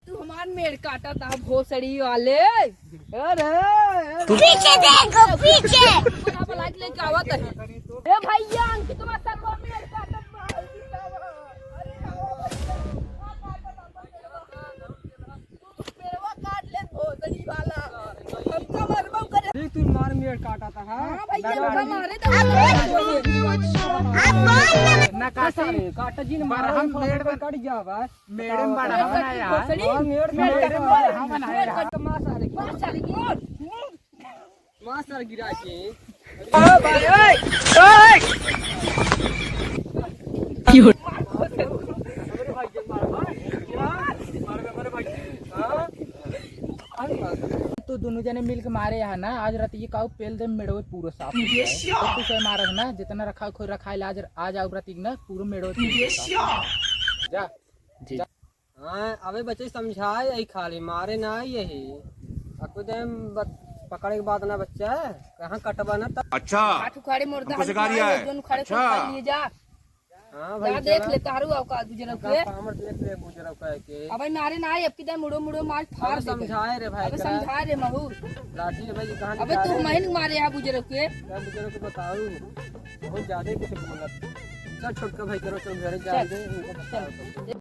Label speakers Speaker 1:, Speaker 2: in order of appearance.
Speaker 1: तू हमार मेड़ काटा था भोसड़ी वाले। अरे
Speaker 2: पीछे देखो पीछे।
Speaker 1: लाइट लेके आवत है। ए भैया अंकित तुम्हारा सरवा मेड़ काटत बा। अरे पेड़वा काट ले भोसड़ी वाला। हमका मरबो करे।
Speaker 3: देख तू मार मेड़ काटा था।
Speaker 1: हां भैया हमका मारे तो
Speaker 3: ना काटा जी मार हम मेड़ पे काट जावा। मेड़ में बड़ा हवा यार। और मेड़ में बड़ा हवा ना यार। मां सर गिरा के। ओ भाई ओए ओए क्यों तो दोनों जने मिल के मारे यहाँ ना। आज रात ये काऊ पेल दे मेड़ो पूरा साफ तो तू से मारक ना जितना रखा खोई रखा आज आउ रात ना पूरा मेड़ो जा जा। हां अबे बच्चे समझाए यही खाली मारे ना यही आपको देम पकड़े के बाद ना बच्चा कहां कटवा ना तब।
Speaker 4: अच्छा
Speaker 1: हाथ उखाड़े मोरदा
Speaker 4: हमको सिखा दिया है।
Speaker 1: दोनों खड़े
Speaker 4: अच्छा
Speaker 1: लिए जा।
Speaker 3: हां भाई
Speaker 1: जा देख ले तारू औकात गुजरब के
Speaker 3: पामर देख ले गुजरब कह के।
Speaker 1: अबे मारे ना अब किधर मुड़ो मुड़ो मार फाड़ दे।
Speaker 3: समझाए रे भाई
Speaker 1: अबे समझा रे महू।
Speaker 3: लाठी रे भाई कहां।
Speaker 1: अबे तू महिन मारे है गुजरब के।
Speaker 3: मैं गुजरब को बताऊं बहुत ज्यादा कुछ बोलत। चल छोटका भाई करो चल घर जा दे इनको बताओ।